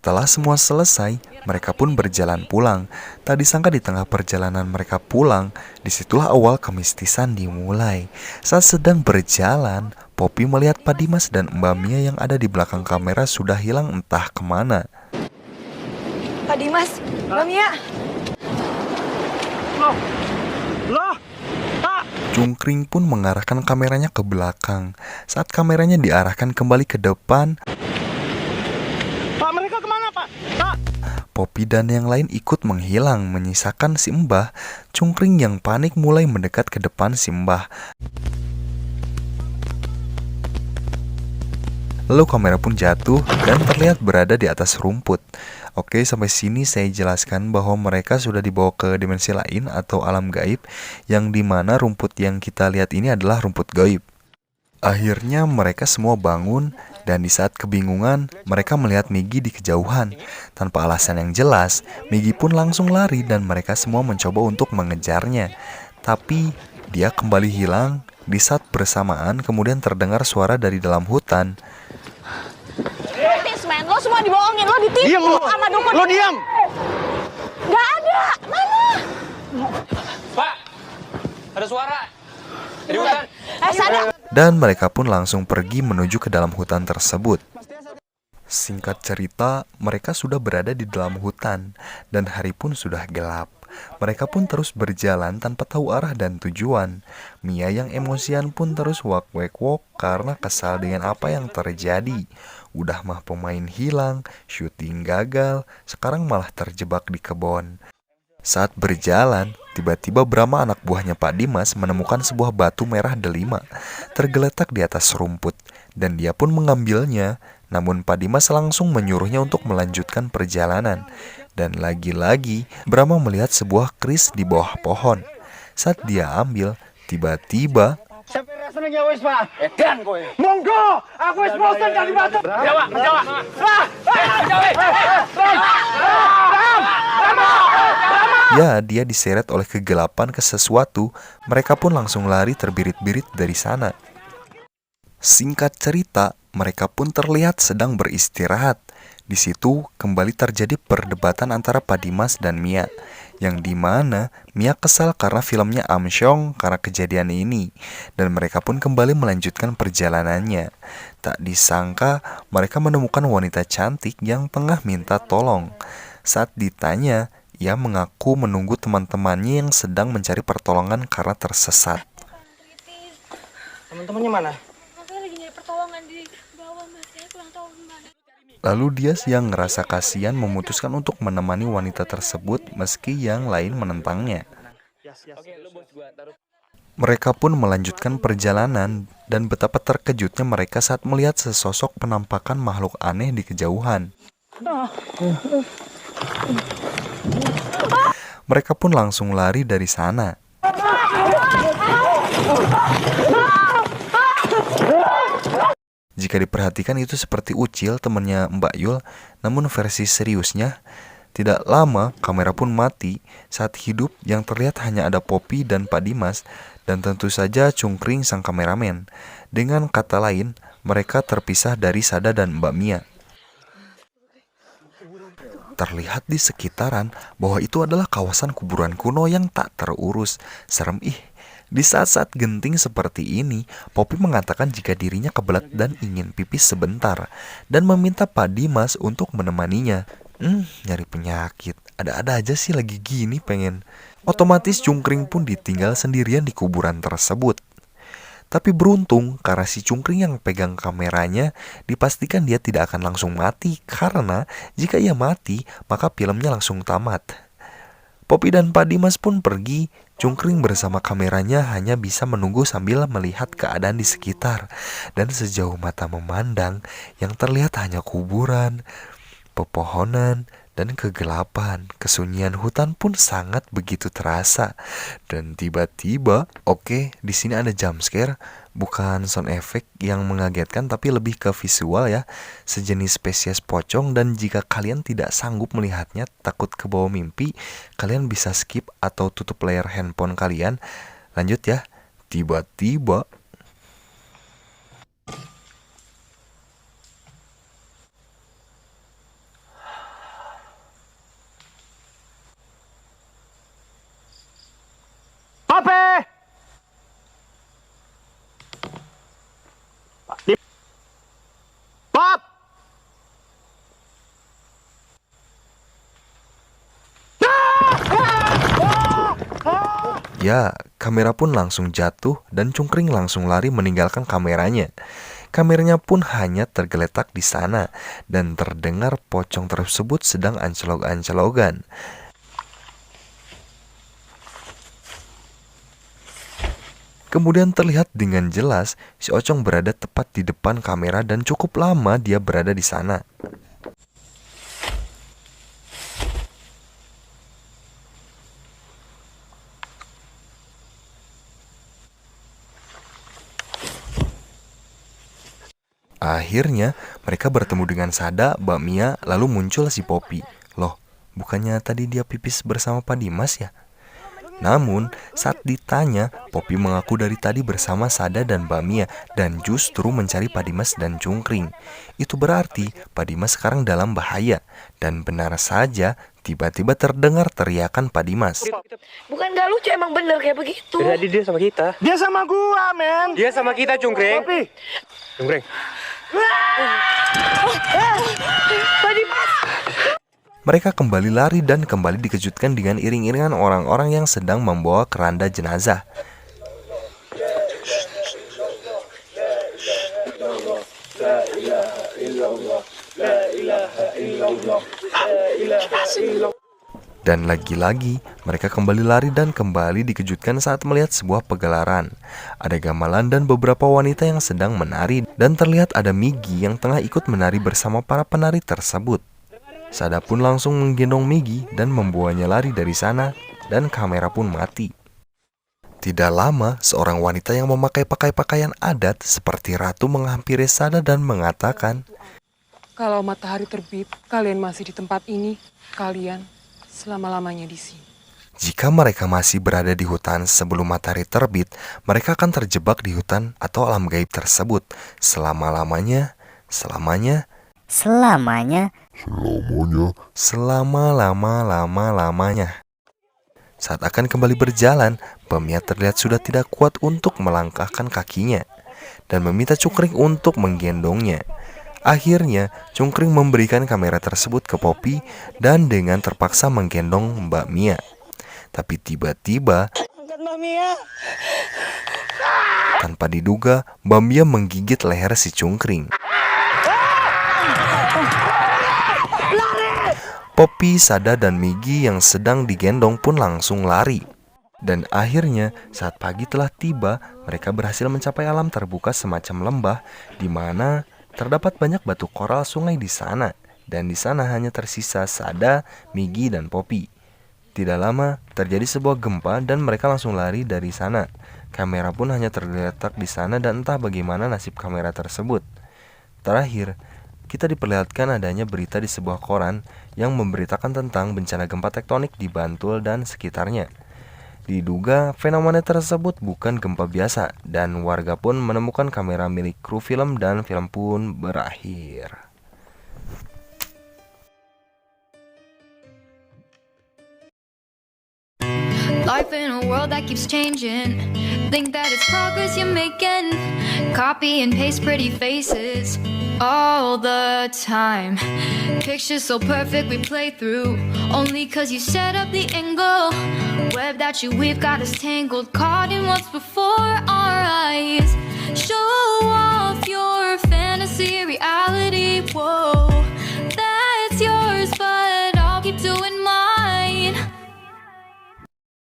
Setelah semua selesai, mereka pun berjalan pulang. Tak disangka di tengah perjalanan mereka pulang, disitulah awal kemistisan dimulai. Saat sedang berjalan, Poppy melihat Pak Dimas dan Mbak Mia yang ada di belakang kamera sudah hilang entah kemana. Pak Dimas, Mbak Mia. Loh, Pak. Cungkring pun mengarahkan kameranya ke belakang. Saat kameranya diarahkan kembali ke depan, Pak, mereka kemana, Pak? Pak. Poppy dan yang lain ikut menghilang, menyisakan si Mbah. Cungkring yang panik mulai mendekat ke depan si Mbah. Lalu kamera pun jatuh dan terlihat berada di atas rumput. Oke, sampai sini saya jelaskan bahwa mereka sudah dibawa ke dimensi lain atau alam gaib, yang dimana rumput yang kita lihat ini adalah rumput gaib. Akhirnya mereka semua bangun, dan di saat kebingungan, mereka melihat Migi di kejauhan. Tanpa alasan yang jelas, Migi pun langsung lari dan mereka semua mencoba untuk mengejarnya. Tapi dia kembali hilang. Di saat bersamaan kemudian terdengar suara dari dalam hutan. Men, lo semua dibohongin, lo ditipu Diam lu. sama dukun. Lo diam. Gak ada, mana? Pak, ada suara di hutan. Sadar. Dan mereka pun langsung pergi menuju ke dalam hutan tersebut. Singkat cerita, mereka sudah berada di dalam hutan dan hari pun sudah gelap. Mereka pun terus berjalan tanpa tahu arah dan tujuan. Mia yang emosian pun terus wak-wek-wok karena kesal dengan apa yang terjadi. Udah mah pemain hilang, syuting gagal, sekarang malah terjebak di kebun. Saat berjalan, tiba-tiba Brahma anak buahnya Pak Dimas menemukan sebuah batu merah delima tergeletak di atas rumput dan dia pun mengambilnya. Namun Pak Dimas langsung menyuruhnya untuk melanjutkan perjalanan. Dan lagi-lagi Brahma melihat sebuah keris di bawah pohon. Saat dia ambil, tiba-tiba Siapa rasanya wis, Pak? Edan kowe. Monggo, aku wis bosen dari batu. Jawa, Jawa. ya dia diseret oleh kegelapan ke sesuatu. Mereka pun langsung lari terbirit-birit dari sana. Singkat cerita, mereka pun terlihat sedang beristirahat. Di situ kembali terjadi perdebatan antara Pak Dimas dan Mia, yang dimana Mia kesal karena filmnya Amsyong karena kejadian ini, dan mereka pun kembali melanjutkan perjalanannya. Tak disangka mereka menemukan wanita cantik yang tengah minta tolong. Saat ditanya, ia mengaku menunggu teman-temannya yang sedang mencari pertolongan karena tersesat. Teman-temannya mana? Makanya lagi nyari pertolongan di bawah, Mas. Saya kurang tahu gimana. Lalu dia yang ngerasa kasihan memutuskan untuk menemani wanita tersebut meski yang lain menentangnya. Mereka pun melanjutkan perjalanan dan betapa terkejutnya mereka saat melihat sesosok penampakan makhluk aneh di kejauhan. Mereka pun langsung lari dari sana. Jika diperhatikan itu seperti Ucil, temannya Mbak Yul, namun versi seriusnya. Tidak lama kamera pun mati. Saat hidup yang terlihat hanya ada Poppy dan Pak Dimas, dan tentu saja Cungkring sang kameramen. Dengan kata lain, mereka terpisah dari Sada dan Mbak Mia. Terlihat di sekitaran bahwa itu adalah kawasan kuburan kuno yang tak terurus. Serem ih. Di saat-saat genting seperti ini, Poppy mengatakan jika dirinya kebelet dan ingin pipis sebentar, dan meminta Pak Dimas untuk menemaninya. Nyari penyakit. Ada-ada aja sih lagi gini pengen. Otomatis Cungkring pun ditinggal sendirian di kuburan tersebut. Tapi beruntung karena si Cungkring yang pegang kameranya, dipastikan dia tidak akan langsung mati, karena jika ia mati, maka filmnya langsung tamat. Poppy dan Pak Dimas pun pergi. Cungkring bersama kameranya hanya bisa menunggu sambil melihat keadaan di sekitar. Dan sejauh mata memandang, yang terlihat hanya kuburan, pepohonan, dan kegelapan. Kesunyian hutan pun sangat begitu terasa. Dan tiba-tiba, oke, di sini ada jump scare, bukan sound effect yang mengagetkan tapi lebih ke visual ya, sejenis spesies pocong. Dan jika kalian tidak sanggup melihatnya, takut kebawa mimpi, kalian bisa skip atau tutup layar handphone kalian. Lanjut ya. Tiba-tiba Ya, kamera pun langsung jatuh dan Cungkring langsung lari meninggalkan kameranya. Kameranya pun hanya tergeletak di sana dan terdengar pocong tersebut sedang ancelog-ancelogan. Kemudian terlihat dengan jelas si Ocong berada tepat di depan kamera dan cukup lama dia berada di sana. Akhirnya mereka bertemu dengan Sada, Mbak Mia, lalu muncul si Poppy. Loh, bukannya tadi dia pipis bersama Pak Dimas ya? Namun, saat ditanya, Poppy mengaku dari tadi bersama Sada dan Mbak Mia dan justru mencari Pak Dimas dan Cungkring. Itu berarti Pak Dimas sekarang dalam bahaya. Dan benar saja, tiba-tiba terdengar teriakan Pak Dimas. Bukan gak lucu, emang bener kayak begitu. Jadi dia sama kita. Dia sama gua, men. Dia sama kita, Cungkring. Poppy. Cungkring. Pak Dimas. Mereka kembali lari dan kembali dikejutkan dengan iring-iringan orang-orang yang sedang membawa keranda jenazah. Dan lagi-lagi mereka kembali lari dan kembali dikejutkan saat melihat sebuah pegelaran. Ada gamelan dan beberapa wanita yang sedang menari dan terlihat ada Migi yang tengah ikut menari bersama para penari tersebut. Sada pun langsung menggendong Migi dan membawanya lari dari sana dan kamera pun mati. Tidak lama, seorang wanita yang memakai pakaian adat seperti ratu menghampiri Sada dan mengatakan, Kalau matahari terbit, kalian masih di tempat ini, kalian selama-lamanya di sini. jika mereka masih berada di hutan sebelum matahari terbit, mereka akan terjebak di hutan atau alam gaib tersebut selama-lamanya, selama-lama-lama-lamanya. Saat akan kembali berjalan, Bamia terlihat sudah tidak kuat untuk melangkahkan kakinya dan meminta Cungkring untuk menggendongnya. Akhirnya, Cungkring memberikan kamera tersebut ke Poppy dan dengan terpaksa menggendong Mbak Mia. Tapi tiba-tiba, tanpa diduga, Mbak Mia menggigit leher si Cungkring. Poppy, Sada, dan Migi yang sedang digendong pun langsung lari. Dan akhirnya, saat pagi telah tiba, mereka berhasil mencapai alam terbuka semacam lembah di mana terdapat banyak batu koral sungai di sana. Dan di sana hanya tersisa Sada, Migi, dan Poppy. Tidak lama, terjadi sebuah gempa dan mereka langsung lari dari sana. Kamera pun hanya terletak di sana dan entah bagaimana nasib kamera tersebut. Terakhir, kita diperlihatkan adanya berita di sebuah koran yang memberitakan tentang bencana gempa tektonik di Bantul dan sekitarnya. Diduga fenomena tersebut bukan gempa biasa dan warga pun menemukan kamera milik kru film dan film pun berakhir. Life in a world that keeps changing. Think that it's progress you're making. Copy and paste pretty faces all the time. Pictures so perfect we play through. Only cause you set up the angle. Web that you weave got us tangled. Caught in what's before our eyes.